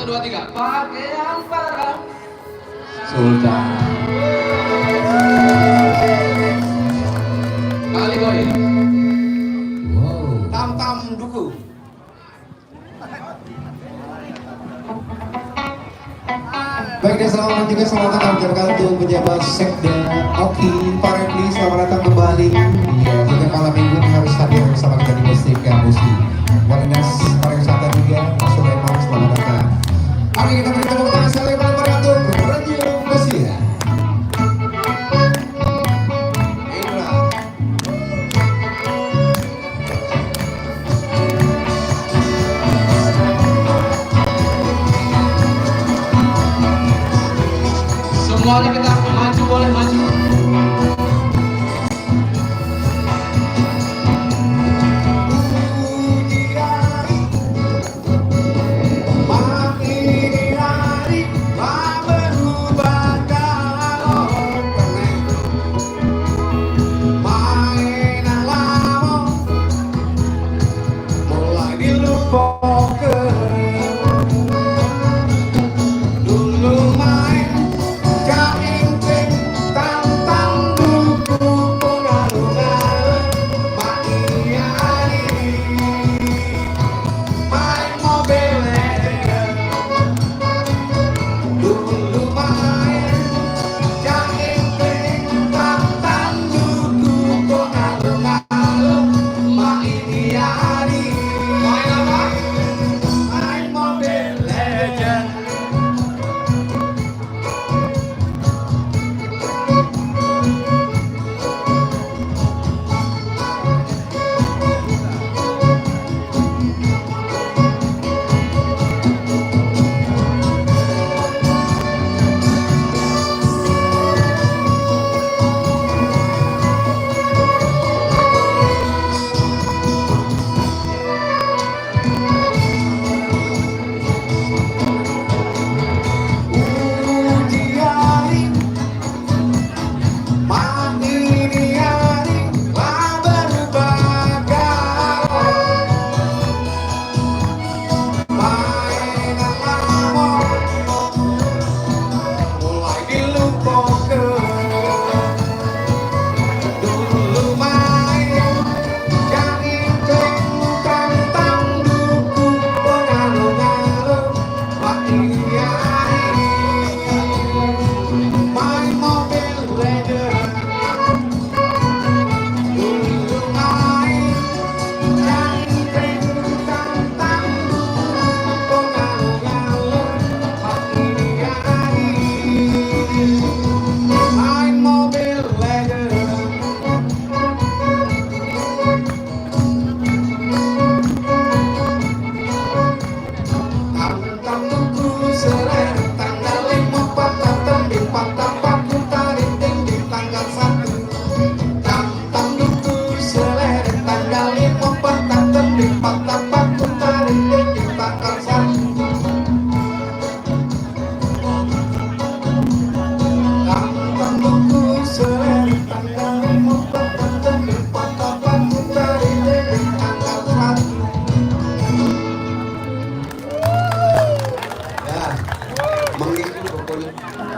dua, tiga. Pakaian perang Sultan. kali boy. Wow. Tam-tam duku. Baik, dan selamat juga selamat datang ucapkan untuk pejabat Sekda Oki Parepli, selamat datang kembali. Iya, setiap malam minggu ini harus hadir bersama kita di Mustika Musi. Walinas pariwisata juga, Mas Sulaiman, selamat datang. Mari kita beri tepuk tangan sekali pada untuk Radio Musia. Semuanya kita maju, boleh maju.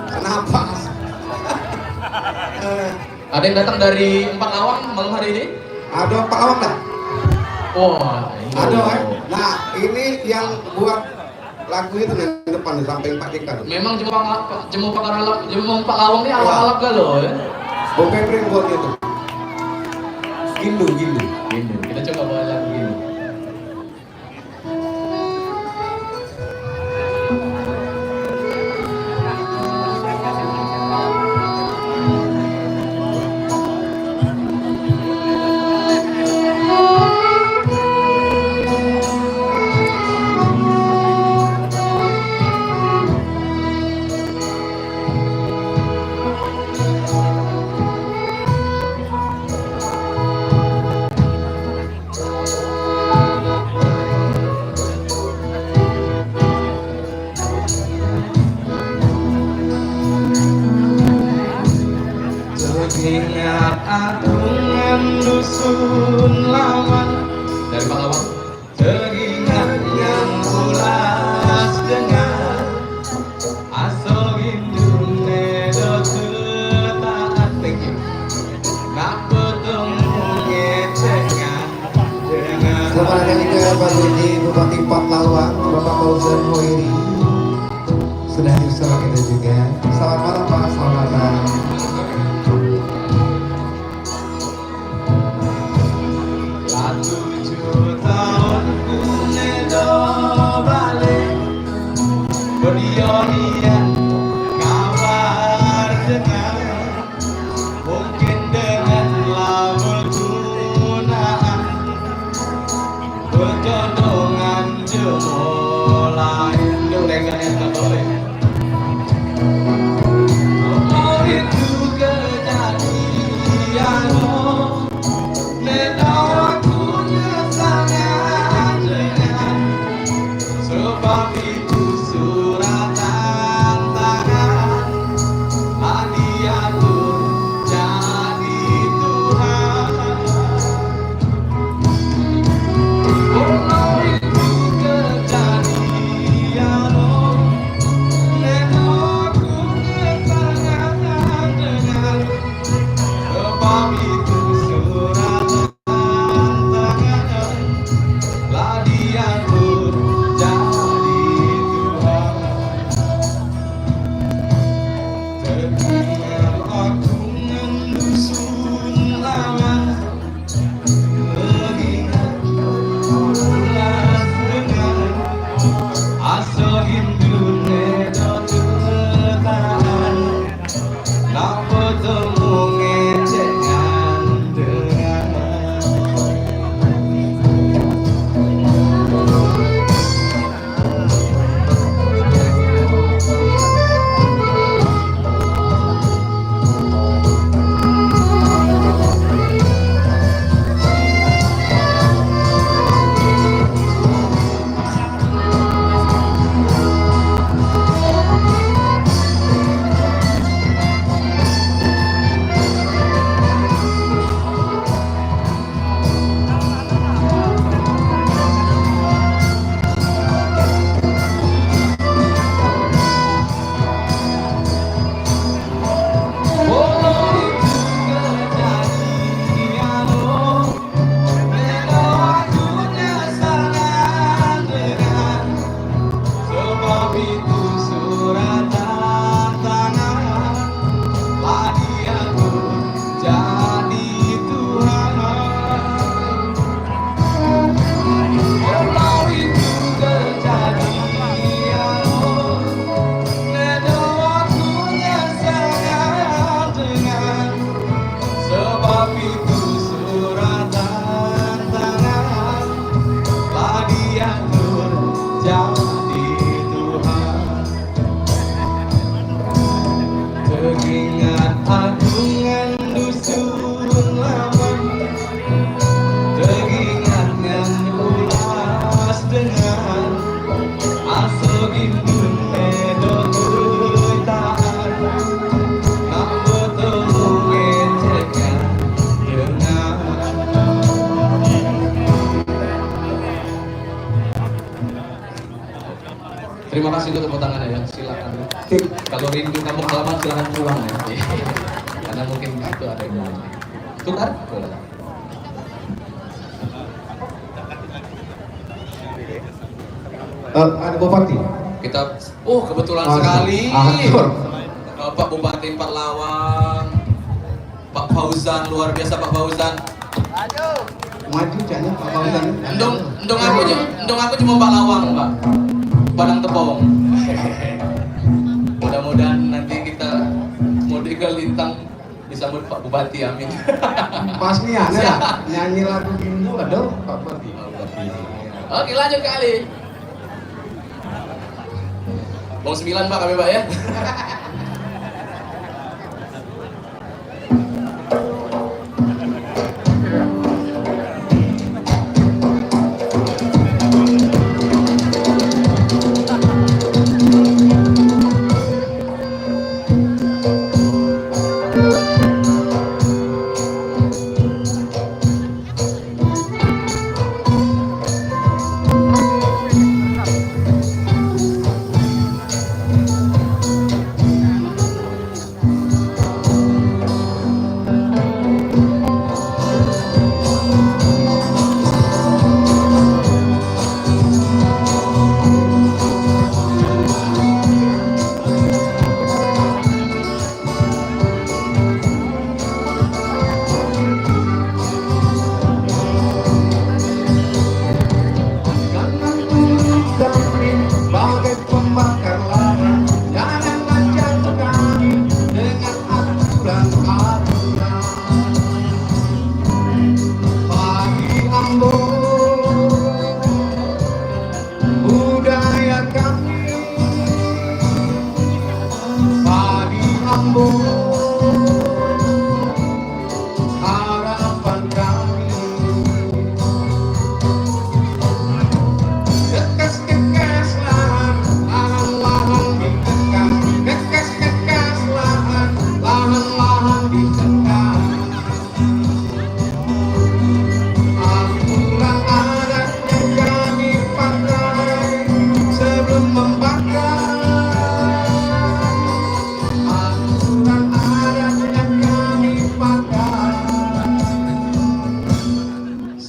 Kenapa? Ada yang datang dari Empat Lawang malam hari ini? Ada Pak Awang dah? Wah, Ada kan? Nah, ini yang buat lagu itu yang depan di samping Pak Jika. memang Jemu Pak Lawang ini alap-alap gak loh ya? Bang Febri buat itu. Gindu. Gini, kita coba bawa lagu ini. Ingat atungan dusun lawan Dari Pak Lawang. teringat yang ulas dengan Selamat datang juga Pak Budi Bupati Patlawan, Bapak Fauzan Hoiri sudah hadir bersama kita juga. Selamat malam Pak, selamat datang. Kabar dengar mungkin dengan label tunaan perjodohan mulai dengar yang tak boleh. Oh itu kejadian dan aku sangat dengar sebab itu surat tangan hadiahku jadi Tuhan. Walau itu kejadian dan aku sangat dengar sebab itu surat tangan hadiahku jadi Tuhan. Terdengar aku mendusun lawan, mengingat ulas dengan asa rindu nedo tertahan, nak bertemu ngecengan dengan. Walau itu kejadian dan aku sangat dengar sebab itu surat tangan hadiahku jadi Tuhan. Walau itu kejadian dan aku sangat dengar sebab itu surat tangan hadiahku jadi Tuhan. Teringat agungan dusun lawan, teringat ngan ulas dengan asa rindu nedo tertahan, nak bertemu ngecengan dengan. Terima kasih untuk tepuk tangannya ya, silakan. Kalau rindu kamu halaman silakan pulang ya. Karena mungkin itu ada yang mau. Tukar? Boleh. Ada Bupati. Kita, kebetulan sekali. Atur. Pak Bupati Patlawan, Pak Fauzan, luar biasa Pak Fauzan. Maju jangan Pak Fauzan. Endong aku cuma Pak Lawang, Pak. Padang Tepong. Mudah-mudahan nanti kita Modega Lintang disambut Pak Bupati, amin. Pas nih ya, nyanyi lagu Hindu ada Pak Bupati. Oke, lanjut kali. Bong 9 Pak kami Pak ya.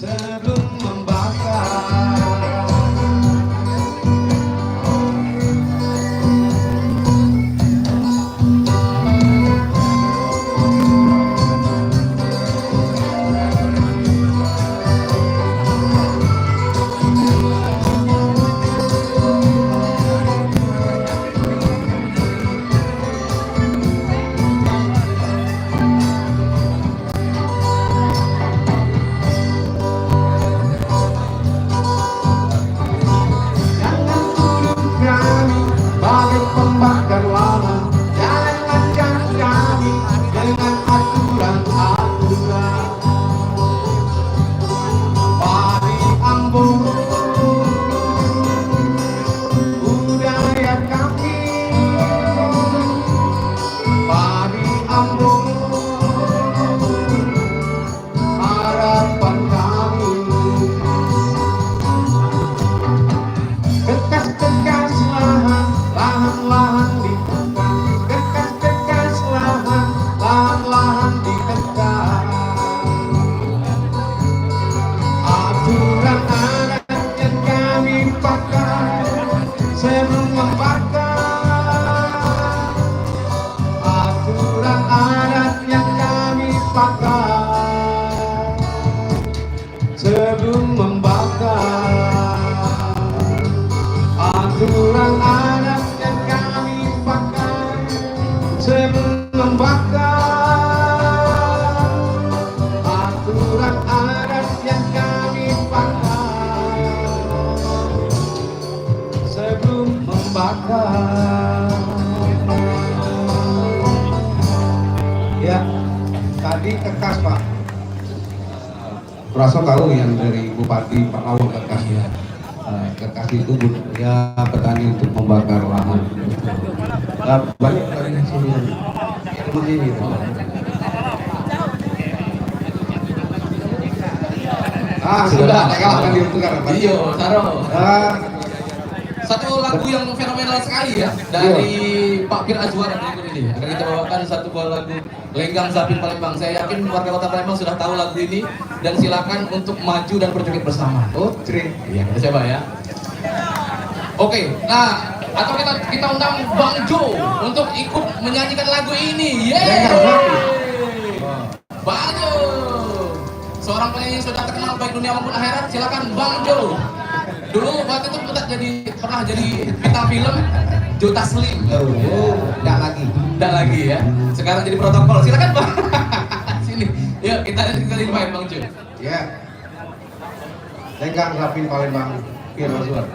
sebelum membakar. Jangan tuduh kami bagai pembakar lahan, jangan kami dengan aturan-aturan. Padi Ambon budaya kami, padi Ambon harapan kami. Bekas-bekas lahan, lahan-lahan ditekan. Bekas-bekas lahan, lahan-lahan ditekan. Aturan adat yang kami pakai sebelum membakar. Aturan adat yang kami pakai sebelum membakar. Aturan adat yang kami pakai sebelum membakar. Aturan adat yang kami pakai sebelum membakar. Ya, tadi Kekas Pak. Kurasa tahu yang dari Bupati Pak Lawang Kekas ya. Kekas itu ya petani untuk membakar lahan. Banyak petani di sini. Begini. Sudah, akan ditukar Pak. Iya, taruh. Ah, Satu lagu yang fenomenal sekali ya dari Pak Pir Azwar berikut ini. Akan kita bawakan satu buah lagu Lenggang Zapin Palembang. Saya yakin warga Kota Palembang sudah tahu lagu ini dan silakan untuk maju dan berjoget bersama. oh, Tri. Iya, kita coba ya. Oke, nah atau kita undang Bang Jo untuk ikut menyanyikan lagu ini. Yeay! Bang Jo, seorang penyanyi sudah terkenal baik dunia maupun akhirat. Silakan Bang Jo. Dulu waktu itu pernah jadi bintang film Jo Taslim. Enggak lagi. Enggak lagi ya. Sekarang jadi protokol. Silakan Bang. Sini. Yuk kita invite Bang Jo. Ya. Lenggang Zapin Palembang Pir Azwar.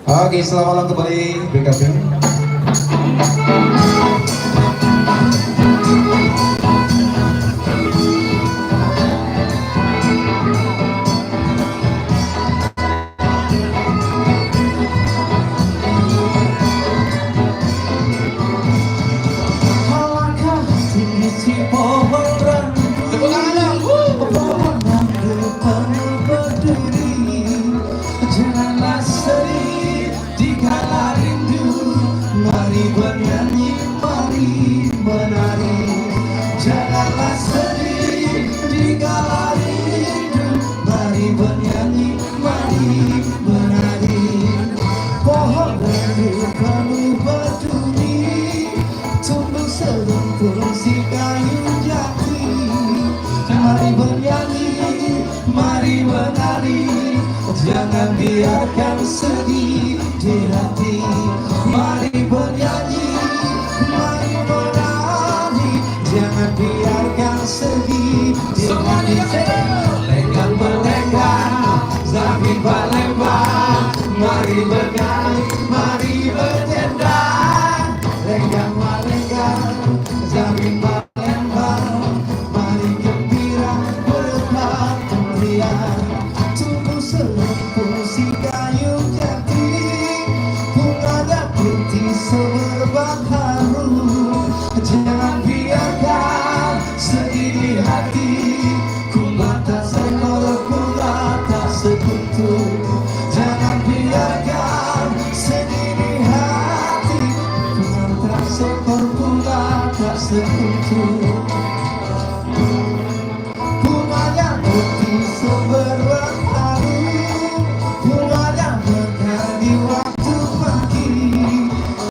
Oke, selamat malam kembali BKP. Alangkah tinggi si pohon randu, Tepuk tangan dong. pohon randu penuh berduri. Janganlah sedih dikala rindu, mari bernyanyi, mari menari. Janganlah sedih dikala rindu, mari bernyanyi, mari menari. Pohon randu penuh berduri, tumbuh selumpur si kayu jati. Mari bernyanyi, mari menari, jangan biarkan sedih di hati. Mari bernyanyi, mari menari, jangan biarkan sedih di hati. Lenggang melenggang, Zapin Palembang, mari bernyanyi, mari bertendang. Lenggang melenggang, Zapin Palembang, mari gembira berempat meriah. Tunggu selumpur si kayu jati. di waktu pagi,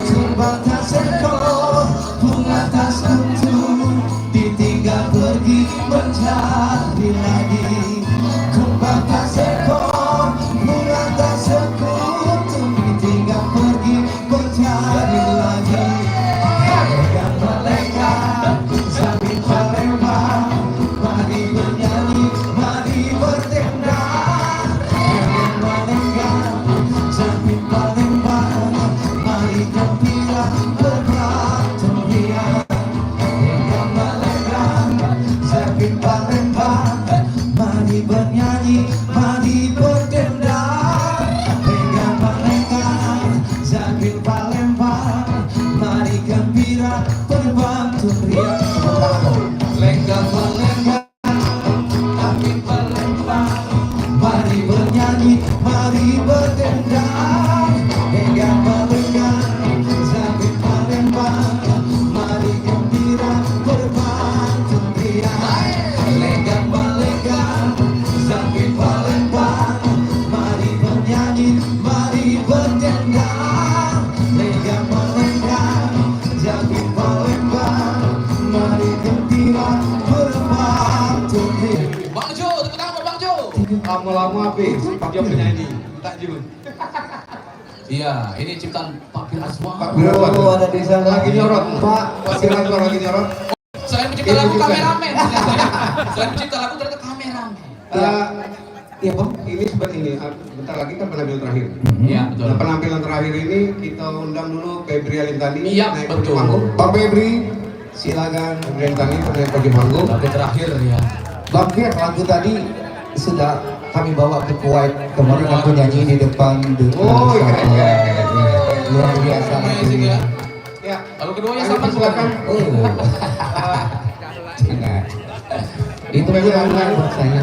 kembang tak sekor, bunga tak sentuh, ditinggal pergi mencari lagi. Kembang tak sekor, bunga tak sekutu, ditinggal pergi mencari lagi. Yang malaikat sambil Palembang, mari bernyanyi, mari bertembak. Yang malaikat sambil Palembang, mari gembira berbatu riang. Yang malaikat sambil Palembang, mari bernyanyi, mari bertembak. Yang malaikat sambil Palembang, mari gembira berbatu riang. Lenggang melenggang tapi Palembang, mari bernyanyi, mari berdendang. Lenggang melenggang tapi Palembang, mari gembira berbatu riang. Lenggang melenggang tapi Palembang, mari bernyanyi, mari berdendang. Lenggang melenggang tapi Palembang, mari gembira berbatu riang. Bang Jo, tepuk tangan buat Bang Jo. Lama-lama habis dia penyanyi. Tak Jun. Iya, ini ciptaan Pak Firaswan. Pak Firaswan. Oh, ada di sana. Lagi nyorot, Pak. Pak Firaswan lagi nyorot. Selain pencipta lagu kameramen ternyata ya. Selain pencipta lagu ternyata kameramen. Iya Bang. Ini seperti ini. Bentar lagi kan penampilan terakhir. Iya, betul. Nah, penampilan terakhir ini kita undang dulu Febri Alintani Iya, naik betul. ke panggung. Pak Febri, silakan. Febri Alintani naik ke panggung. Lagu terakhir ya. Bang Fir, lagu tadi sudah kami bawa ke Kuwait. Kemarin aku nyanyi di depan Oh, iya. luar biasa Amazing ya. lagunya. Ya. Lagu keduanya Ayo, sama silakan. Oh, enggak. Itu memang buat saya.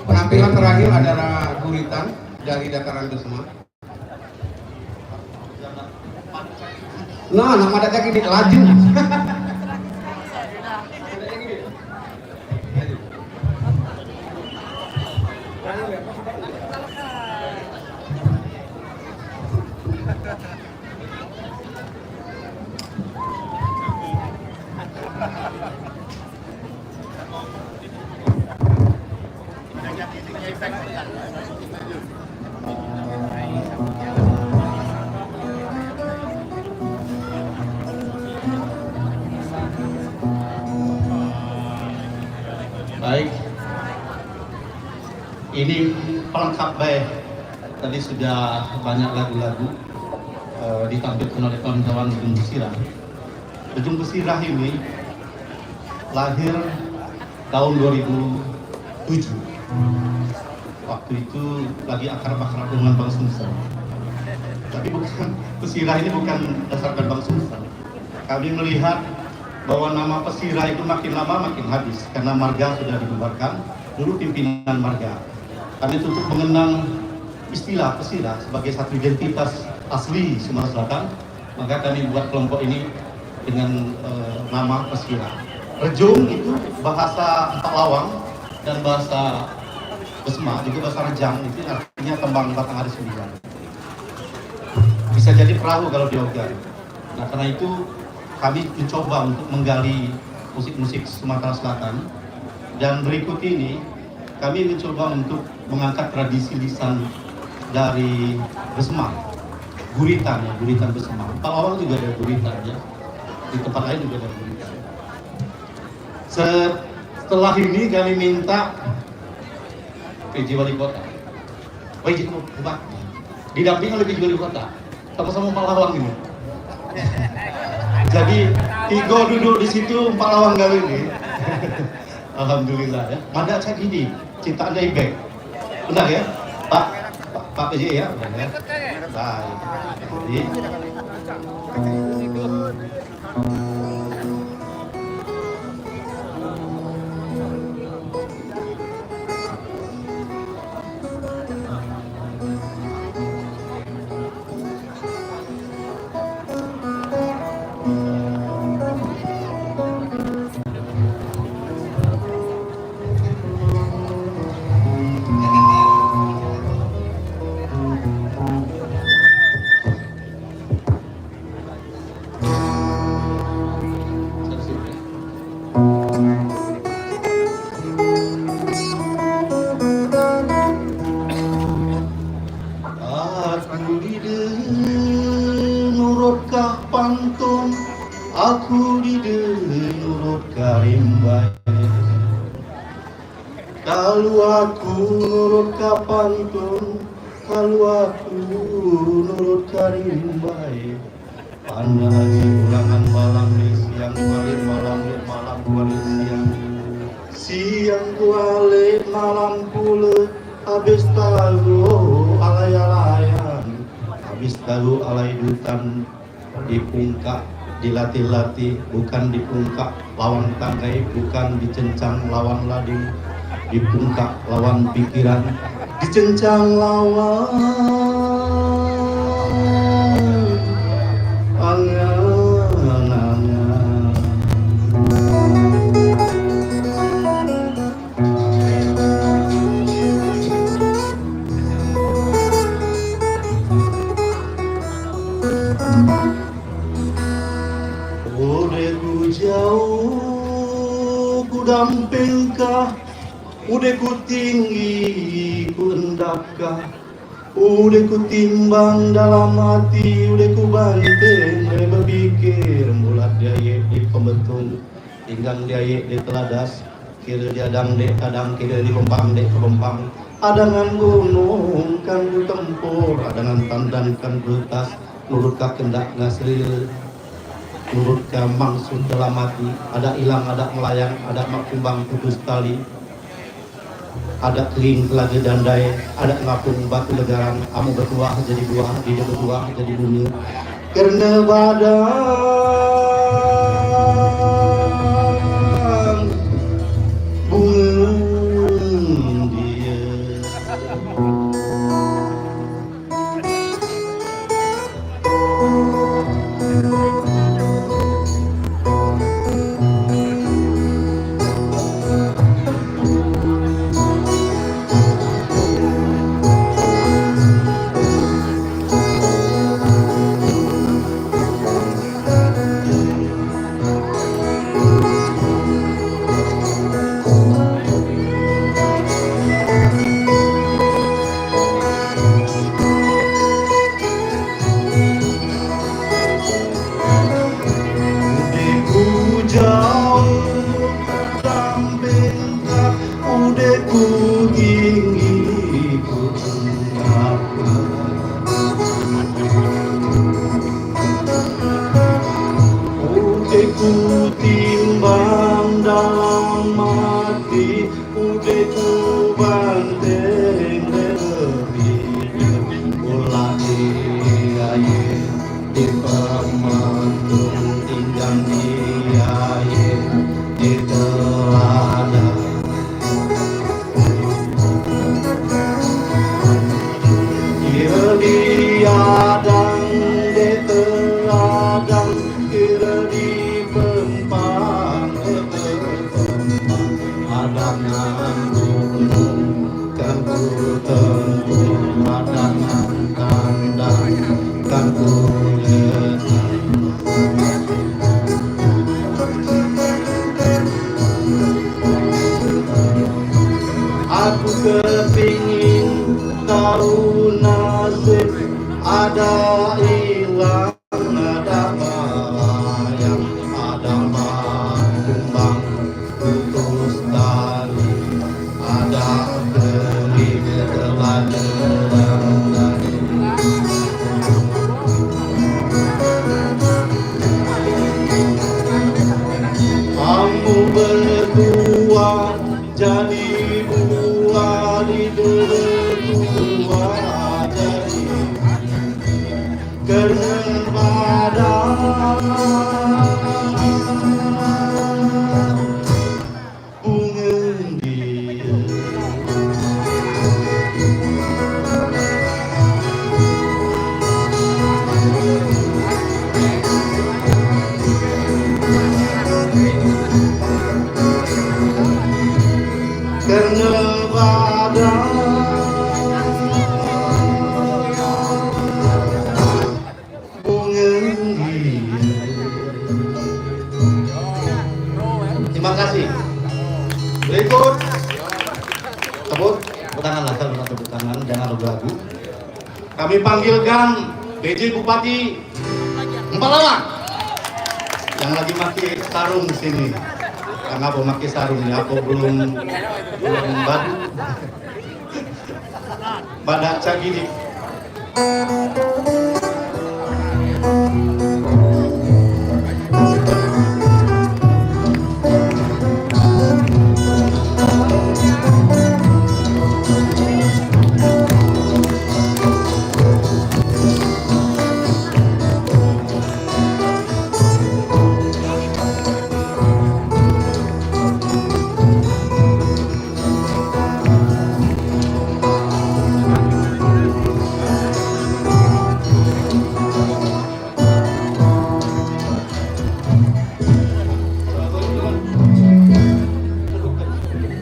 Penampilan terakhir adalah guritan dari dataran Besma. Nah, nama datanya gini, laju. Baik, ini pelengkap baik. Tadi sudah banyak lagu-lagu ditampilkan oleh kawan-kawan Ujung Besirah. Ujung Besirah ini lahir tahun 2007. Waktu itu lagi akar-akar dengan Bang Sumsel. Tapi bukan, Pesirah ini bukan berdasarkan Bang Sumsel. Kami melihat bahwa nama Pesirah itu makin lama makin habis karena marga sudah dibubarkan. Dulu pimpinan marga. Kami untuk mengenang istilah Pesirah sebagai satu identitas asli Sumatera Selatan, maka kami buat kelompok ini dengan nama Pesirah. Rejung itu bahasa Paklawang dan bahasa Besma, juga bahasa Rejang, itu artinya tembang batang hari 9. Bisa jadi perahu kalau di Ogan. Nah, karena itu kami mencoba untuk menggali musik-musik Sumatera Selatan, dan berikut ini kami mencoba untuk mengangkat tradisi lisan dari Besma, guritan ya, guritan Besma. Paklawang juga ada guritan ya, di tempat lain juga ada guritan. Setelah ini kami minta PJ Wali Kota, PJ Bupati, didampingi oleh PJ Wali Kota, sama-sama Paklawang ini. Jadi Tigo duduk di situ, Paklawang kali ini. Alhamdulillah ya. Mada cak ini, cintaan dari back. Benar ya, Pak PJ ya, benar ya. Baik. Jadi, nurut kapantun, kalau aku nurut karimbai. Panai ulangan malam di siang balik malam di malam balik siang. Siang balik malam pula, habis tahu alay-alayan, habis tahu alay dutan, dipungkak, dilatih-latih, bukan dipungkak lawan tangkai, bukan dicencang lawan lading, dipungkak lawan pikiran, dicencang lawan angan-angan. Udah jauh ku dampingkah, udah ku tinggi ku endapkah, udah ku timbang dalam hati, udah ku banteng dari berpikir, mulat dia di pembetung, tinggal dia di teladas, kira dia dang dek kadang, kira di pempang dek ke pempang, adangan gunung kan ku tempur, adangan tandan kan ku tas, nurut ka kendak ngasril, nurut ka maksud dalam hati, ada hilang, ada melayang, ada makumbang putus tali, ada kering lagi dandai, ada ngapung batu legaran, kamu bertuah jadi buah, dia bertuah jadi bunyi, karena badang bunga dia. Timbang dalam mati, udah ku banteng lebih, ulah diaye di pemantung, tinggal diaye di teladan. Kira diadang di teladan, kira di pempang, adangan gunung kan ku tempur, adangan tandang kan ku letak. Aku kepingin tahu nasib, ada hilang, ada melayang, ada makumbang putus tali, ada kering telan-telan. Kamu berdua jadi buah di berdua jadi, karena badang bunga dia. Karena badang bunga dia. Terima kasih. Berikut tepuk tangan lah, kalau tepuk tangan jangan ragu-ragu. Kami panggilkan PJ Bupati Empalawan yang lagi pakai sarung sini. Karena aku pakai sarung ya, aku belum badu. Badak Cagidik.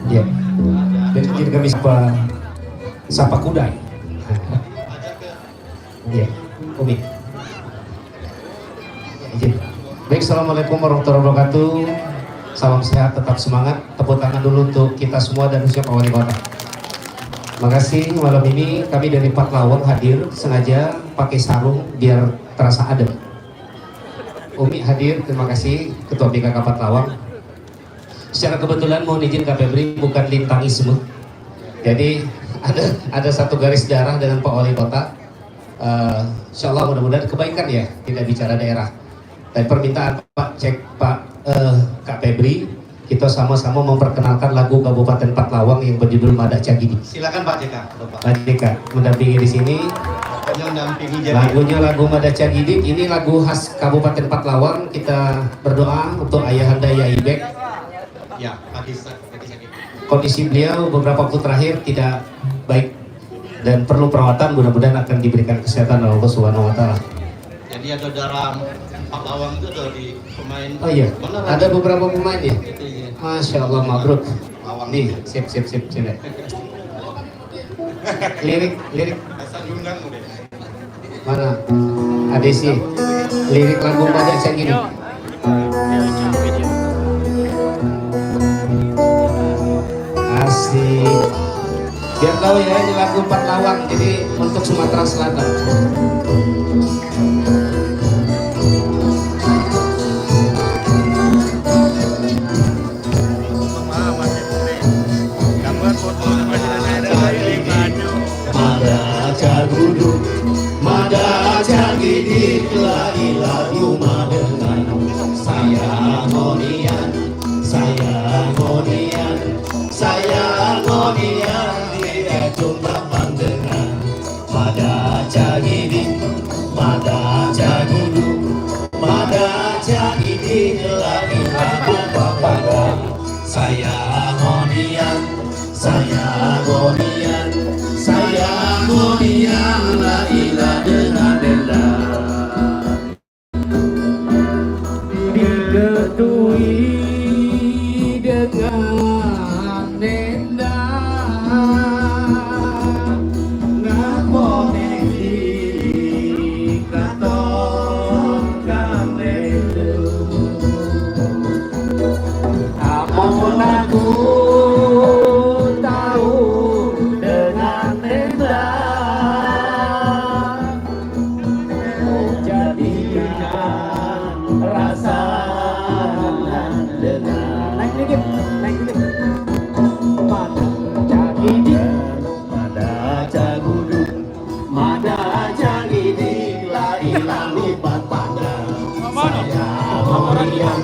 Ya, dan izin kami sapa kudai. Ya, Umi. Izin. Baik, assalamualaikum warahmatullahi wabarakatuh. Salam sehat, tetap semangat. Tepuk tangan dulu untuk kita semua dan khususnya Pak Wali Kota. Makasih malam ini kami dari Patlawang hadir sengaja pakai sarung biar terasa adem. Umi hadir, terima kasih Ketua BKK Patlawang. Secara kebetulan mohon izin Kak Febri bukan lintangisme. Jadi ada satu garis darah dengan Pak Wali Kota. Insya Allah mudah-mudahan kebaikan ya, tidak bicara daerah. Dan permintaan Pak Kak Febri, kita sama-sama memperkenalkan lagu Kabupaten Patlawang yang berjudul Badak Cagidik. Silakan Pak JK. Pak JK mendampingi di sini. Lagunya lagu Badak Cagidik, ini lagu khas Kabupaten Patlawang. Kita berdoa untuk Ayahanda Yai Bek. Ya, Pak Sakit. Kondisi beliau beberapa waktu terakhir tidak baik dan perlu perawatan, mudah-mudahan akan diberikan kesehatan oleh Allah Subhanahu wa taala. Jadi ada darah Patlawang itu dari pemain. Oh iya, Benar, ada beberapa pemain ya. Itu ya. Masya Allah, mabruk. Lawang. Nih, sip. Lirik Asal diundang udah. mana? Adesi. Lirik lagu Badak Cagidik. Asik. Biar tahu ya, ini lagu Patlawang, jadi untuk Sumatera Selatan. Mada Cagudu, Mada Cagidik, lagu madengan. Saya ngonian, tidak cuma pandangan. Mada Cagidik, Mada Cagudu, Mada Cagidik, lagu papangan. Saya ngonian, la ilaha illallah. Diketui dengan nenda, ngapone dikatakan itu. Amun aku tahu dengan nenda, jadikan rasa dengan naik dikit. Mada Cagudu, Mada Cagidik, la ilaha lipat pandang. Saya ngonian,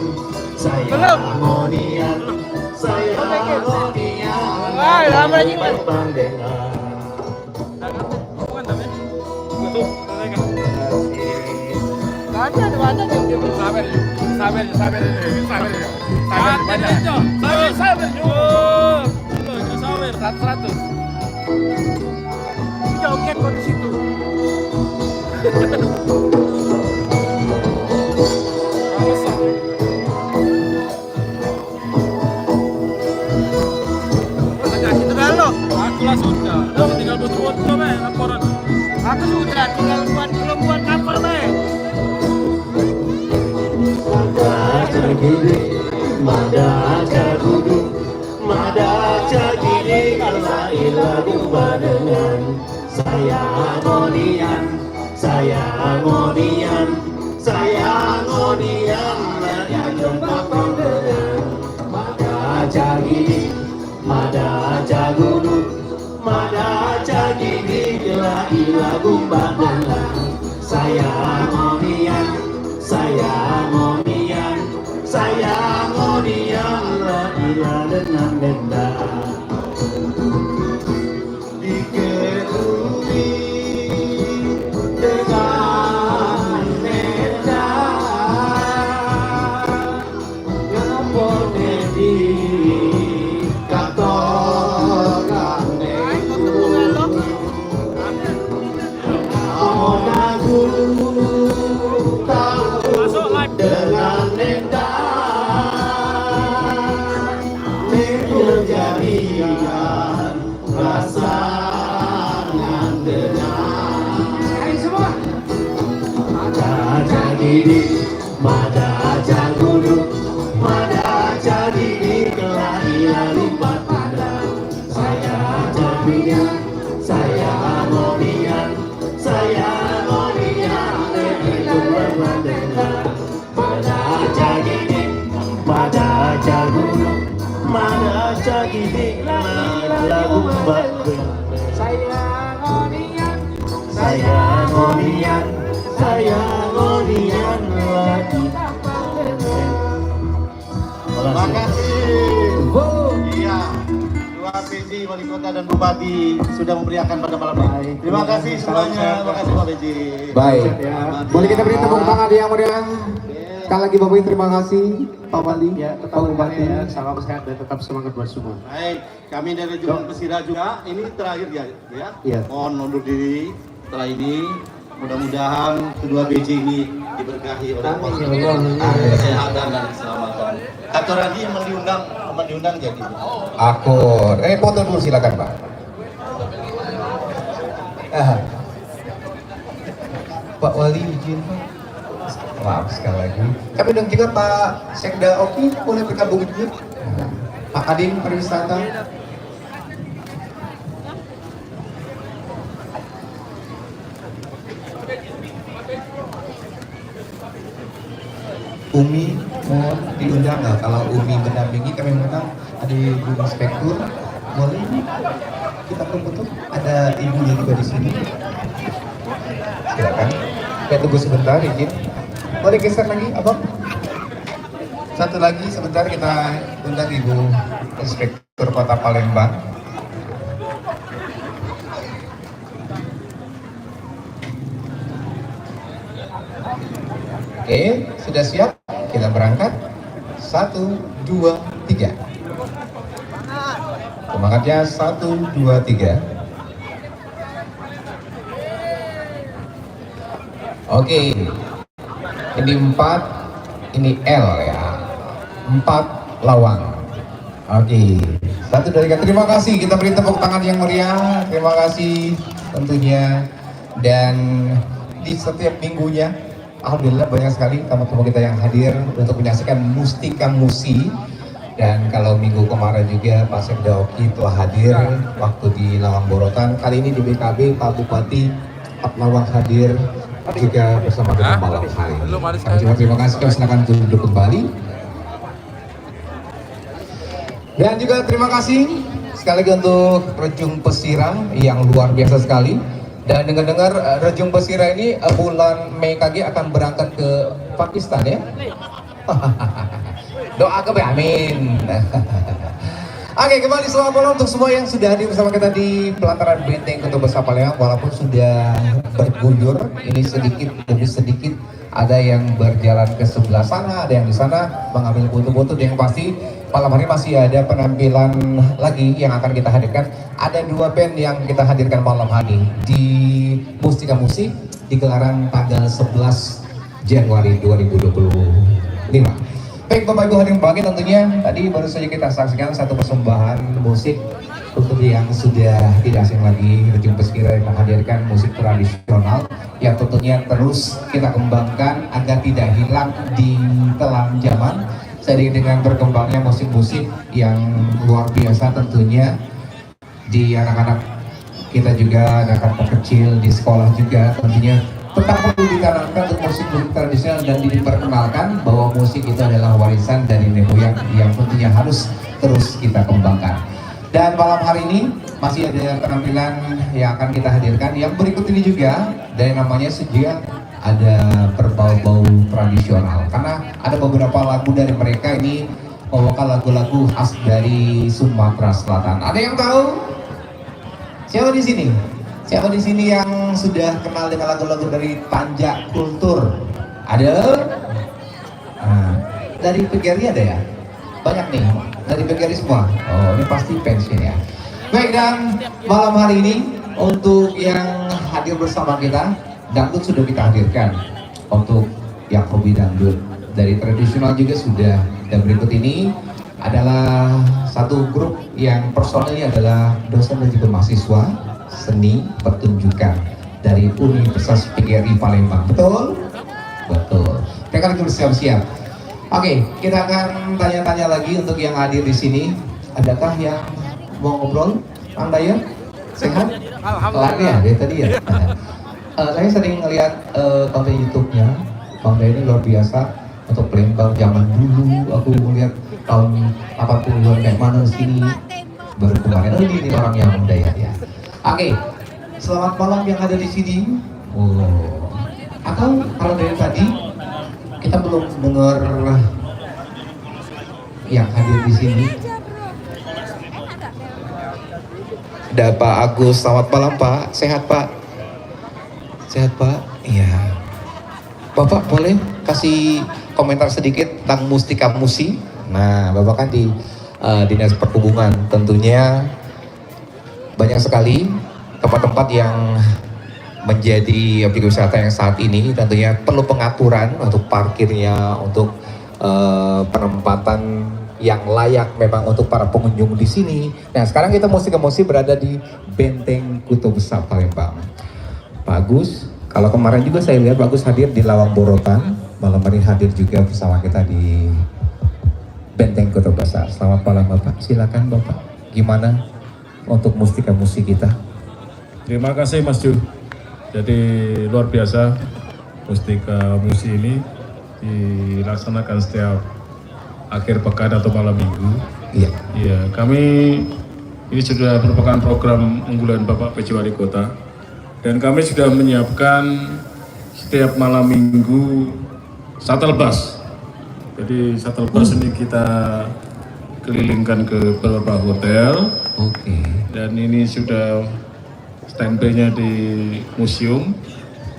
pandangan. Aku sudah tinggal buat kapal baik. Mada Cagidik, Mada Cagudu, Mada Cagidik, la ilaha badengan. Saya ngonian, ya jumpa pandangan. Mada Cagidik, Mada Cagudu, Mada Cagidik, Masuk live. dengan indah menjadikan rasa dengar. Semua. Mada jadi mada jagudu, mada jadi kelahiran lipat pandang. Saya jadinya, saya harmonian, saya harmonian, itu mendengar. Mada jadi mada jagudu, mada jadi lagu bagus. Saya harmonian, saya harmonian, saya harmonian lagi. Terima kasih. Iya, Dua PJ, Wali Kota dan Bupati sudah memberiakan pada malam ini. Terima kasih semuanya. Terima kasih Pak PJ. Baik, boleh kita beri tepuk tangan yang meriah. Sekali lagi Bapak, terima kasih Pak Wali, Pak Bupati. Salam sehat dan tetap semangat buat semua. Baik, kami dari Jumlah Pesira juga. Ini terakhir ya. Iya. Mohon undur diri. Setelah ini, mudah-mudahan kedua PJ ini diberkahi oleh Allah. Kesehatan dan keselamatan. Kata lagi diundang jadi. Akur. Foto dulu silakan Pak. Pak Wali izin Pak. Maaf sekali lagi. Kami undang juga Pak Sekda Oki, boleh bergabung juga. Pak Kadin Pariwisata. Umi mau diundang nggak? Kalau Umi mendampingi kami undang ada Ibu Inspektur, boleh kita foto. Ada ibunya juga di sini. Silakan. Kita tunggu sebentar, izin. Boleh geser lagi, Abang? Satu lagi sebentar kita undang Ibu Inspektur Kota Palembang. Oke, sudah siap? Kita berangkat. 1, 2, 3. Semangatnya 1, 2, 3. Oke. Ini 4, ini L ya. 4 lawang. Oke. Satu dari kita. Terima kasih. Kita beri tepuk tangan yang meriah. Terima kasih tentunya. Dan di setiap minggunya, alhamdulillah banyak sekali tamu-tamu kita yang hadir untuk menyaksikan Mustika Musi. Dan kalau minggu kemarin juga Pak Sekda Oki telah hadir waktu di Lawang Borotan. Kali ini di BKB Pak Bupati Pak Lawang hadir juga bersama dengan malam hari ini. Kami juga terima kasih. Kami silakan duduk kembali. Dan juga terima kasih sekali lagi untuk Rejung Pesira yang luar biasa sekali. Dan dengar-dengar Rejung Pesira ini bulan Mei KG akan berangkat ke Pakistan ya. Doa ke amin. Oke, kembali selamat malam untuk semua yang sudah hadir bersama kita di pelataran Benteng Kota Besar Palembang. Walaupun sudah bergundur, ini sedikit demi sedikit ada yang berjalan ke sebelah sana, ada yang di sana mengambil foto-foto. Yang pasti malam hari masih ada penampilan lagi yang akan kita hadirkan. Ada 2 band yang kita hadirkan malam hari di Mustika Musi di gelaran tanggal 11 Januari 2025. Baik Bapak Ibu hadirin berbahagia, tentunya tadi baru saja kita saksikan satu persembahan musik untuk yang sudah tidak asing lagi, Rejung Pesira yang menghadirkan musik tradisional yang tentunya terus kita kembangkan agar tidak hilang di telan zaman. Seiring dengan berkembangnya musik-musik yang luar biasa tentunya di anak-anak kita juga, anak-anak kecil di sekolah juga tentunya tetap perlu ditanamkan untuk musik tradisional dan diperkenalkan bahwa musik itu adalah warisan dari nenek moyang yang tentunya harus terus kita kembangkan. Dan malam hari ini masih ada penampilan yang akan kita hadirkan yang berikut ini juga, dari namanya saja ada berbau-bau tradisional karena ada beberapa lagu dari mereka ini membawakan lagu-lagu khas dari Sumatera Selatan. Ada yang tahu? Siapa di sini? Siapa di sini yang sudah kenal dengan lagu-lagu dari Tanjak Kultur? Ada? Nah, dari PGRI ada ya? Banyak nih, dari PGRI semua. Oh, ini pasti pensiun ya. Baik, dan malam hari ini untuk yang hadir bersama kita, dangdut sudah kita hadirkan untuk yang hobi dangdut. Dari tradisional juga sudah. Dan berikut ini adalah satu grup yang personelnya adalah dosen dan juga mahasiswa seni pertunjukan dari Universitas PGRI Palembang. Betul? Betul. Mereka lagi bersiap-siap. Oke, kita akan tanya-tanya lagi untuk yang hadir di sini. Adakah yang mau ngobrol? Kang Dayan? Sehat? Lagi ya, dari tadi ya? Saya sering ngeliat konten YouTube-nya Bang Dayan ini luar biasa. Untuk Palembang zaman dulu aku melihat tahun 80-an kayak mana sini, baru kemarin ini orang yang muda ya. Oke, selamat malam yang ada di sini. Oh, atau kalau dari tadi kita belum dengar yang hadir di sini. Ada Pak Agus, selamat malam Pak. Sehat Pak? Sehat Pak? Iya. Bapak boleh kasih komentar sedikit tentang Mustika Musi? Nah, Bapak kan di Dinas Perhubungan, tentunya banyak sekali tempat-tempat yang menjadi objek wisata yang saat ini tentunya perlu pengaturan untuk parkirnya, untuk penempatan yang layak memang untuk para pengunjung di sini. Nah, sekarang kita Mustika Musi berada di Benteng Kuto Besar Palembang. Pak Agus, kalau kemarin juga saya lihat Pak Agus hadir di Lawang Borotan, malam ini hadir juga bersama kita di Benteng Kuto Besar. Selamat malam Bapak, silakan Bapak. Gimana untuk Mustika Musi kita? Terima kasih Mas Ju. Jadi luar biasa Mustika Musi ini dilaksanakan setiap akhir pekan atau malam minggu. Iya. Iya, kami ini sudah merupakan program unggulan Bapak PJ Wali Kota dan kami sudah menyiapkan setiap malam minggu shuttle bus. Jadi shuttle bus ini kita kelilingkan ke beberapa hotel. Oke. Dan ini sudah standby-nya di museum,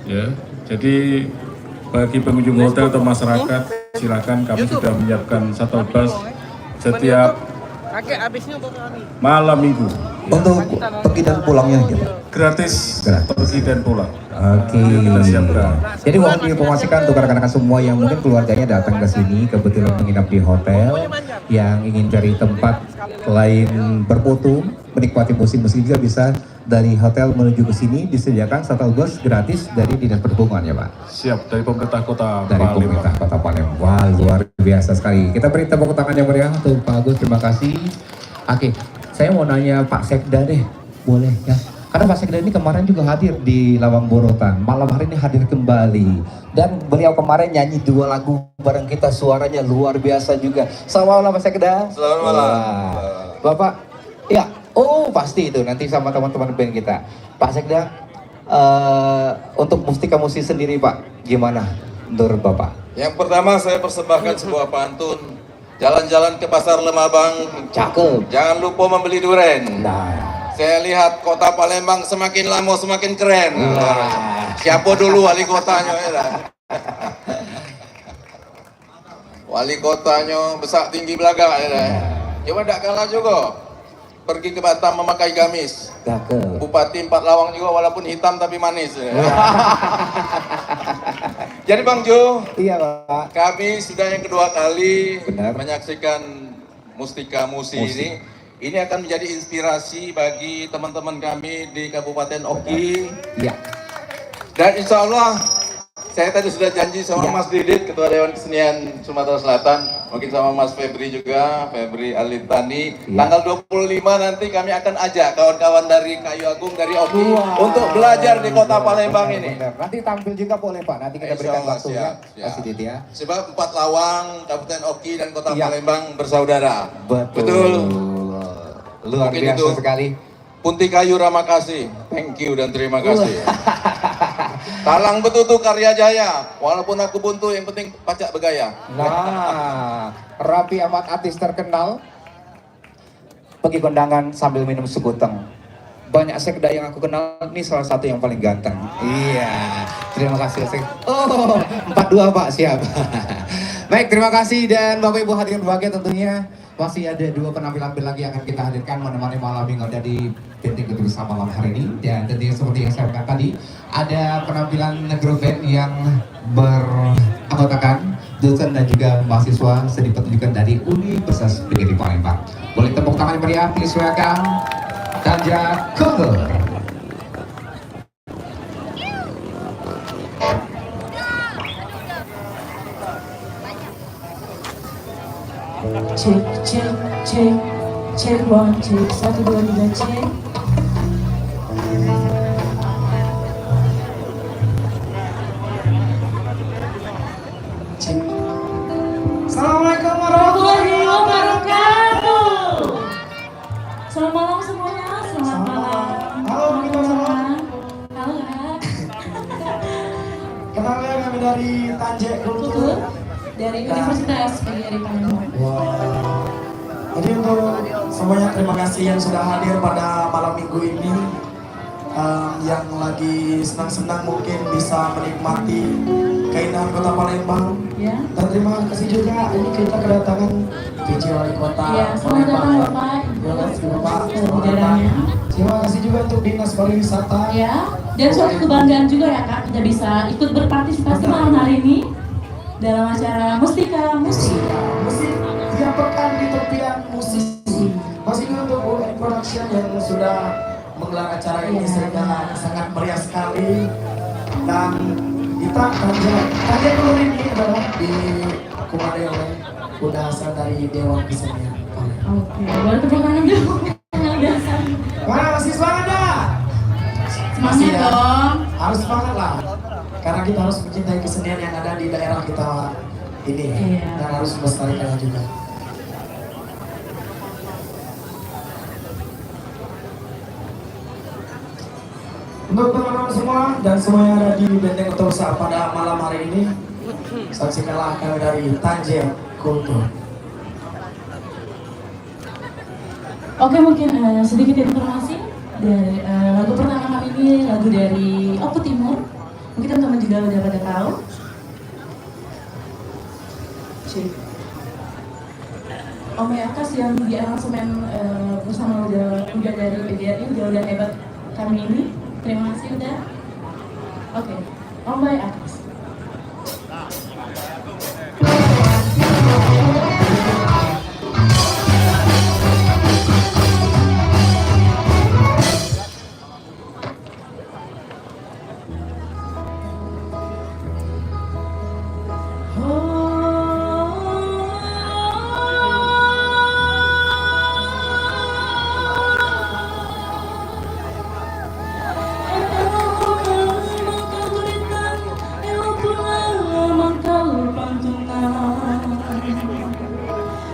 ya. Jadi bagi pengunjung hotel atau masyarakat, silakan kami sudah menyiapkan shuttle bus setiap malam minggu. Untuk pergi dan pulangnya gitu. Gratis, Gratis. pergi dan pulang. Oke. Kita siapkan. Jadi mohon diinformasikan untuk rekan-rekan semua yang mungkin keluarganya datang ke sini kebetulan menginap di hotel, yang ingin cari tempat lain berfoto, menikmati musik-musik juga bisa dari hotel menuju ke sini disediakan shuttle bus gratis dari Dinas Perhubungan ya Pak. Siap dari pemerintah kota Dari Palembang. pemerintah Kota Palembang. Wah, luar biasa sekali. Kita beri tepuk tangan yang meriah untuk Pak Agus. Terima kasih. Oke, saya mau nanya Pak Sekda deh, boleh ya? Karena Pak Sekda ini kemarin juga hadir di Lawang Borotan. Malam hari ini hadir kembali. Dan beliau kemarin nyanyi 2 lagu bareng kita, suaranya luar biasa juga. Selamat malam Pak Sekda. Selamat malam. Wah. Bapak, ya, oh pasti itu nanti sama teman-teman band kita. Pak Sekda, untuk Mustika Musi sendiri Pak, gimana menurut Bapak? Yang pertama saya persembahkan sebuah pantun. Jalan-jalan ke pasar Lemabang, Cakep. jangan lupa membeli duren. Nah. Saya lihat kota Palembang semakin lama semakin keren. Wah. Siapa dulu wali kotanya? Ya? Wali kotanya besar tinggi belakang. Ya? Cuma tidak kalah juga. Pergi ke Batam memakai gamis. Cakep. Bupati 4 Lawang juga walaupun hitam tapi manis. Ya? Jadi Bang Jo, Iya Pak. kami sudah yang kedua kali Benar. menyaksikan Mustika Musi ini. Ini akan menjadi inspirasi bagi teman-teman kami di Kabupaten Oki. Iya. Dan insya Allah, saya tadi sudah janji sama Ya. Mas Didit, Ketua Dewan Kesenian Sumatera Selatan. Mungkin sama Mas Febri juga, Febri Alintani. Ya. Tanggal 25 nanti kami akan ajak kawan-kawan dari Kayu Agung, dari Oki. Wah. Untuk belajar di kota Palembang ini. Benar. Nanti tampil juga boleh Pak. Nanti kita Insya berikan Allah, waktunya. siap. Kasih Dit ya. Sebab 4 Lawang, Kabupaten Oki dan Kota Ya. Palembang bersaudara. Betul. Luar Mungkin biasa itu. sekali. Punti Kayu Ramakasih, thank you dan terima kasih. Talang betutu karya jaya, walaupun aku buntu yang penting pacak bergaya. Nah, Raffi Ahmad artis terkenal pergi kondangan sambil minum sekuteng. Banyak sekda yang aku kenal, ini salah satu yang paling ganteng. Iya, terima kasih Sek. Oh, 42 Pak, siap. Baik, terima kasih dan Bapak Ibu hadirin berbahagia tentunya. Masih ada 2 penampilan lagi yang akan kita hadirkan menemani malam minggu dari Benteng Keturusan malam hari ini. Dan tentunya seperti yang saya katakan tadi, ada penampilan grup band yang beranggotakan dosen dan juga mahasiswa studi pendidikan dari Universitas PGRI Palembang. Boleh tepuk tangan yang meriah, please welcome Tanja Kogel. Cek, cek, cek, cek, 1, cek, 1, 2, 3, cek. Cek. Assalamualaikum Warahmatullahi wabarakatuh. Selamat malam semuanya, selamat malam. Halo, gimana? Halo, Kak. Kenalnya kami dari Tanja Kultur dari Universitas PGRI Palembang. Wow. Jadi untuk semuanya terima kasih yang sudah hadir pada malam minggu ini. Yang lagi senang-senang mungkin bisa menikmati keindahan kota Palembang. Ya. Dan terima kasih juga ini kita kedatangan PJ Wali Kota Ya, selamat datang Bapak. Terima kasih Bapak. Udaranya. Terima kasih juga untuk Dinas Pariwisata. Ya, dan suatu kebanggaan juga ya Kak, kita bisa ikut berpartisipasi malam hari ini dalam acara Mustika Musik. Musik tiap pekan di tepian musisi. Masih juga untuk UN Production yang sudah menggelar acara ini sehingga sangat meriah sekali. Dan kita Tanja Kultur ini adalah dikuasai oleh Budasa dari Dewan Kesenian. Oke, boleh tepuk tangan dulu. Biasa. Mana masih semangat dah? Semangat ya? dong. Harus semangat lah. Karena kita harus mencintai kesenian yang ada di daerah kita ini. Iya. Dan harus melestarikannya juga. Untuk teman-teman semua dan semua yang ada di Benteng Keturusan pada malam hari ini, saksikanlah kami dari Tanja Kultur. Oke, mungkin sedikit informasi dari lagu pertama kami ini lagu dari Oku Timur. Mungkin teman-teman juga udah pada tahu. Om Yakas yang di aransemen bersama udah dari PGRI udah hebat kami ini. Terima kasih udah. Oke, Om Yakas.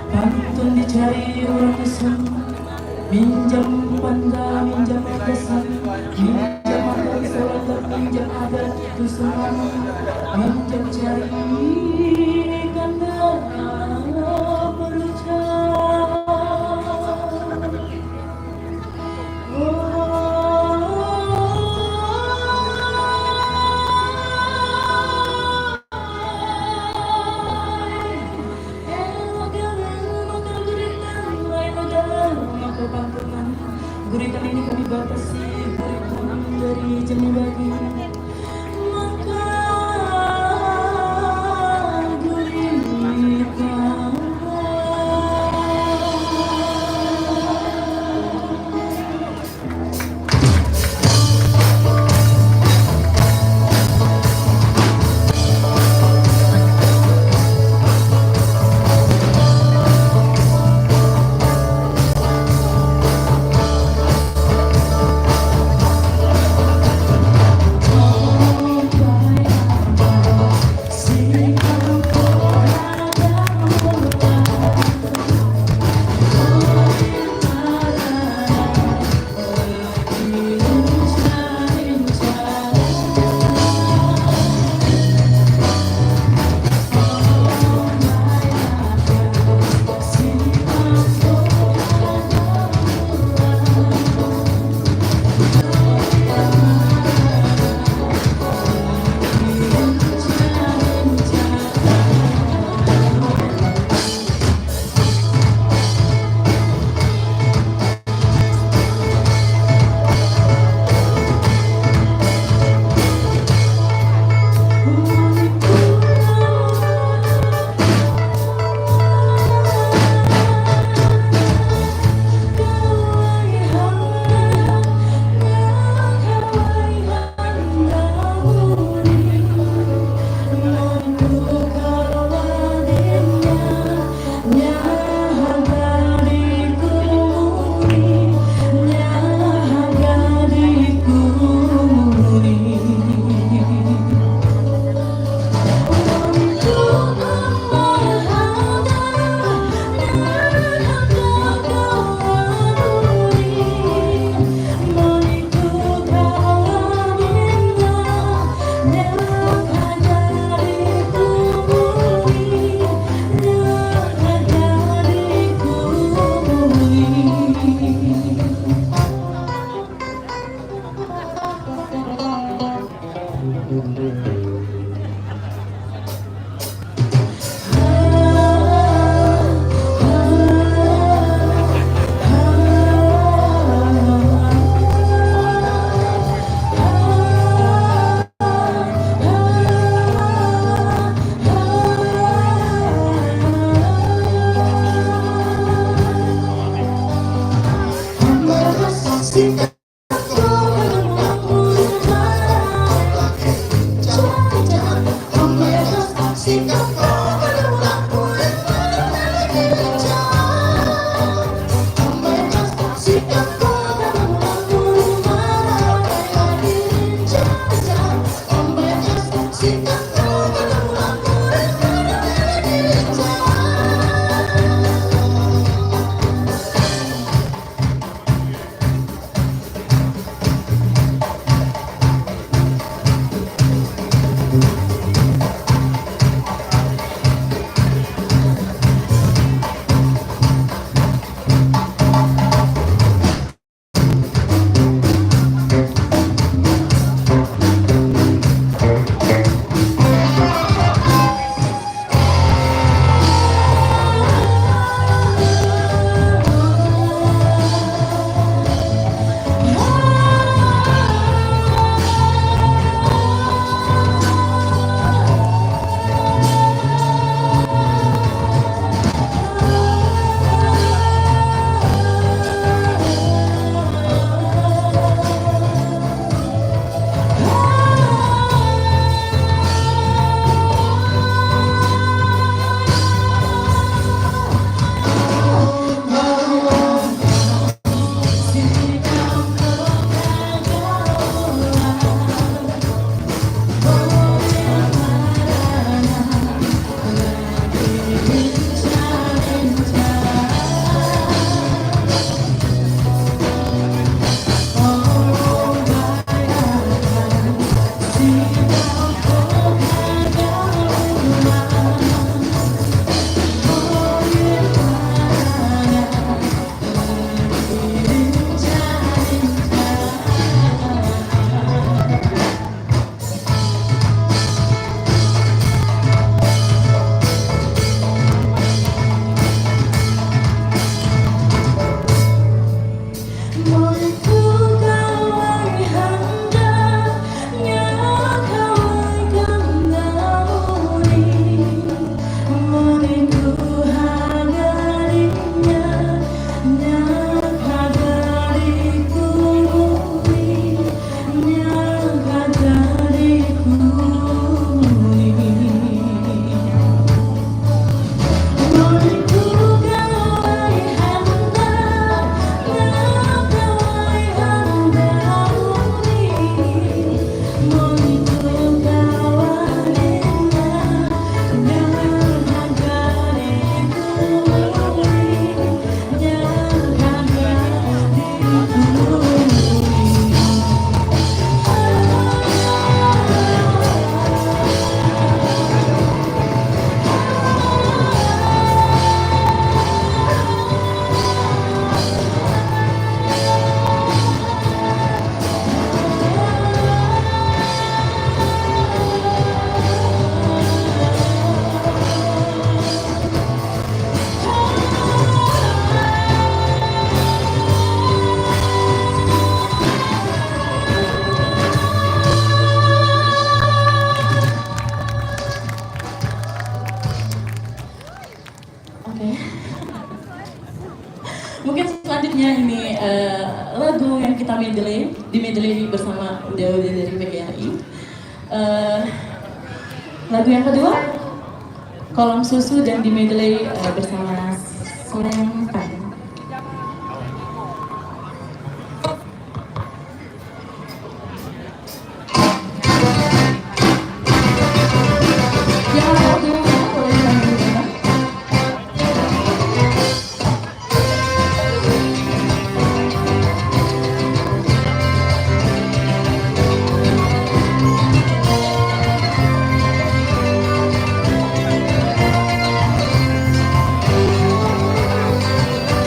Pantun dicari orang kesan, minjam panda, minjam kesan, minjam adat sholat, minjam adat itu semua, minjam cari kanda berucap. Guritan ini kami batasi, guritan dari jam bagi. Maka Mungkin selanjutnya ini lagu yang kita medley bersama udah dari PGRI. Lagu yang kedua, Kolom Susu dan di medley bersama Soleng Pan. Thank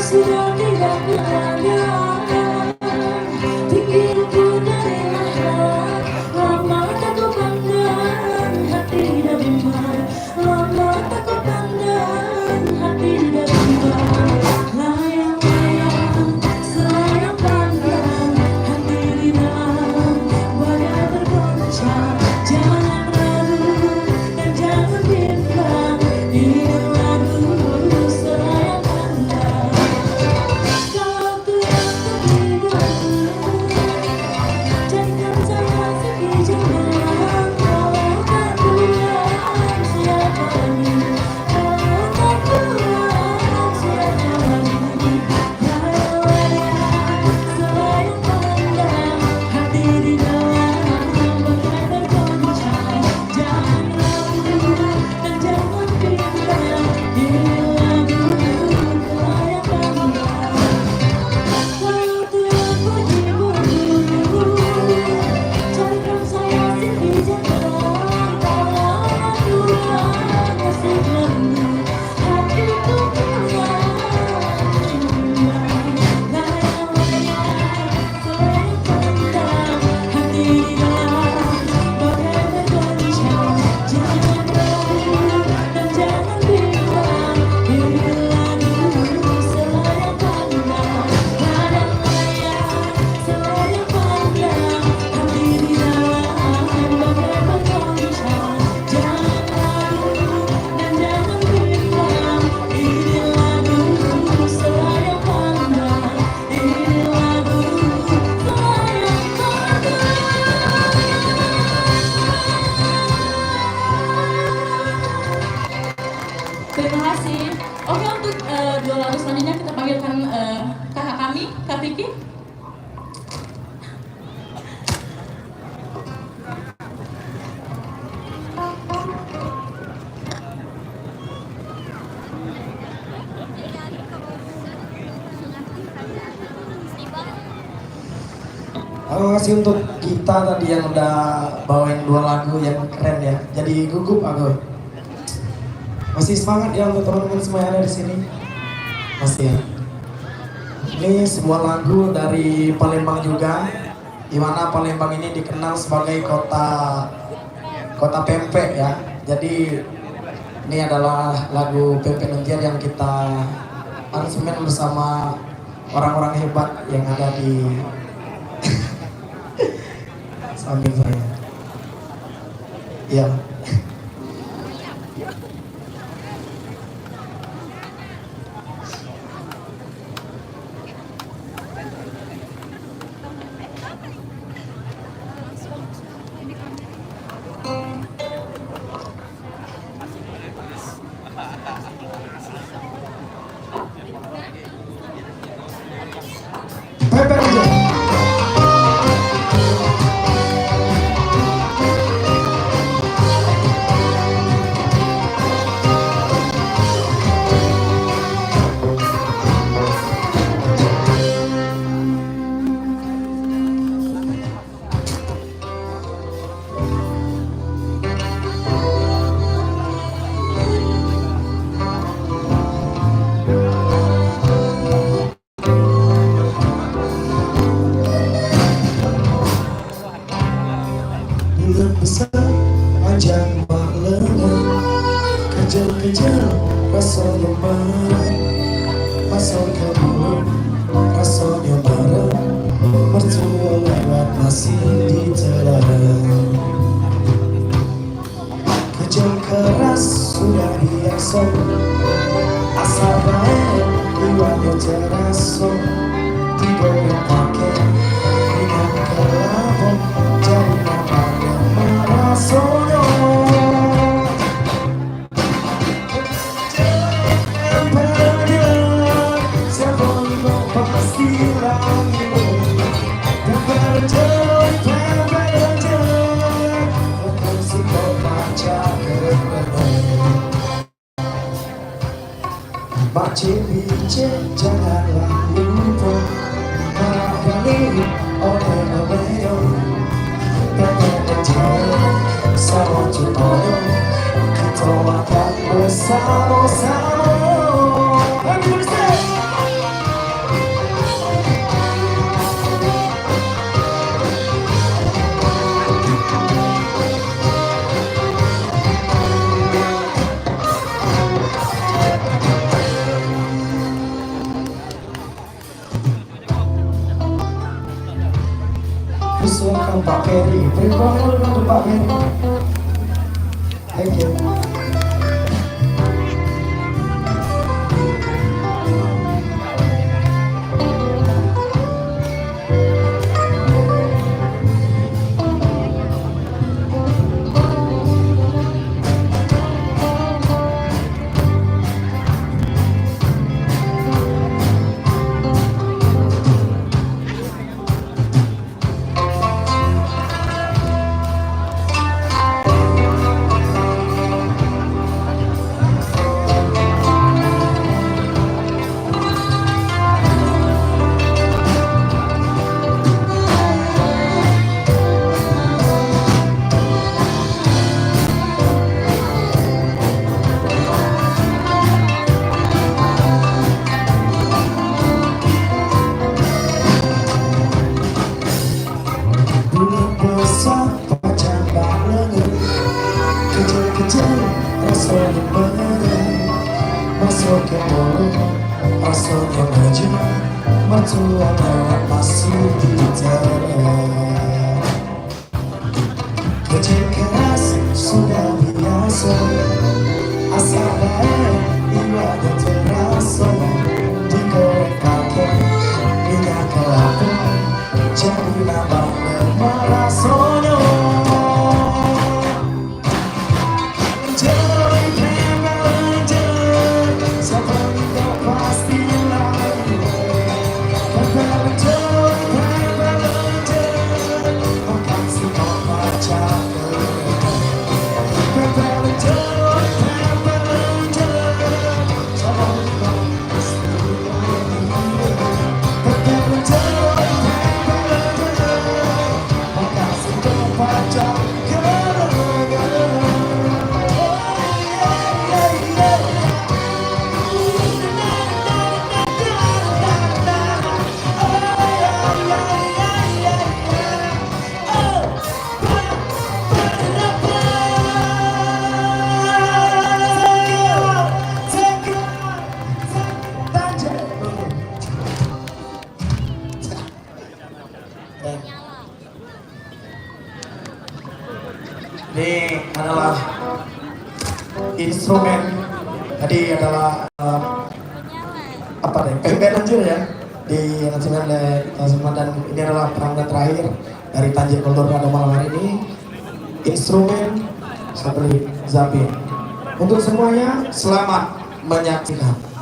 sudah tidak berada. Pikirku dari lahir, lama tak ku pandang hati tidak bimbang. Lama tak ku pandang hati tidak bimbang. Layang-layang selayang pandang hati di dalam bagai bergoncang. Jangan ragu dan jangan bimbang. Ini lagu selayang pandang. Kalau Tuhan terhibur, jadikan saya sekejap malam. Kalau tak Tuhan siapa lagi? Kalau tak Tuhan siapa lagi? Layang-layang selayang pandang hati di dalam bagai bergoncang. Jangan ragu dan jangan bimbang. Ini lagu selayang pandang. Kalau Tuhan menghibur, jadikan saya sekejap malam. Kalau Tuhan kasih lagu, hatiku pulang. Layang-layang selayang pandang hati di dalam bagai bergoncang. Jangan ragu dan jangan bimbang. Ini lagu selayang pandang. Layang-layang selayang pandang hati di dalam bagai bergoncang. Jangan ragu dan jangan bimbang. Ini lagu selayang pandang. Ini lagu selayang pandang. Terima kasih. Oke, untuk dua lagu selanjutnya kita panggilkan kakak kami, Kak Vicky. Terima kasih untuk kita tadi yang udah bawain dua lagu yang keren ya. Jadi gugup aku. Masih semangat ya untuk teman-teman semua yang ada di sini. Masih ya. Ini semua lagu dari Palembang juga, di mana Palembang ini dikenal sebagai kota pempek ya. Jadi ini adalah lagu Pempek Nentiar yang kita aransemen bersama orang-orang hebat yang ada di samping saya. Iya. Pempek aja. Bulan besar, panjang malam, kejar-kejar rasa lemah, pasal kabur, rasanya marah, mertua lewat masih ditelan. Kerja keras sudah biasa, asal baik iwannya terasa, digoreng pakai minyak kelapa, jadi namanya marasono. Siapa mau pasti lagi, dan berjalan berjalan, untuk si kau baca kebenaran. Baca bicara janganlah lupa, marahkan oleh-oleh. Sama Tuhan kita akan bersama-sama. ke Pak Ferry. Terima kasih untuk Pak Ferry. Thank you. Kerja keras sudah biasa, asal baik ibadah terasa. Digoreng pakai minyak kelapa, jadi nambah lemak rasanya. Ini adalah instrumen, tadi adalah apa deh, pempek lanjut ya di aransemen oleh Tasman, dan ini adalah perangkat terakhir dari Tanjir Kolor pada malam hari ini, instrumen seperti Zapin. Untuk semuanya selamat menyaksikan.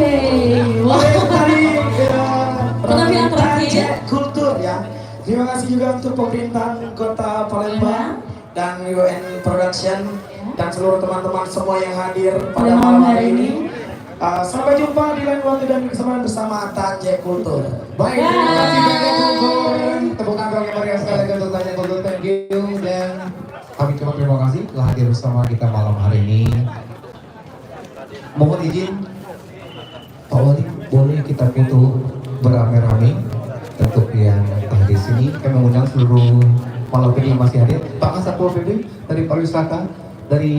Oke, wah. Dari Penampilan terakhir. Kultur ya. Terima kasih juga untuk pemerintahan Kota Palembang dan UN Production dan seluruh teman-teman semua yang hadir pada malam hari ini. Sampai jumpa di lain waktu dan kesempatan bersama Tanjek Kultur. Baik, terima kasih banyak Kultur. Tepuk tangan yang meriah sekali untuk Tanjek Kultur. Thank you. Dan kami ucapkan terima kasih telah hadir bersama kita malam hari ini. Mohon izin, Pak Wali, boleh kita foto beramai-ramai untuk yang ada di sini. Kami mengundang seluruh Malam ini yang masih hadir. Pak Kasatpol PP dari pariwisata, dari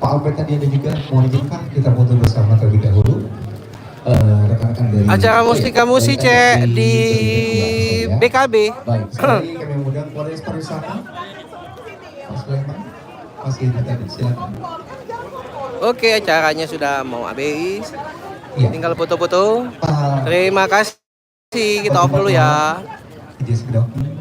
Pak Albert tadi ada juga. Mohon izinkan kita foto bersama terlebih dahulu. Rekan-rekan dari acara musik cek di BKB. Baik, sekali kami mengundang Polres Pariwisata. Mas Sulaiman, masih tadi silakan. Oke, acaranya sudah mau habis. Iya. Tinggal foto-foto. Pak Terima kasih. Kita off dulu ya. Ijazah Kedoki.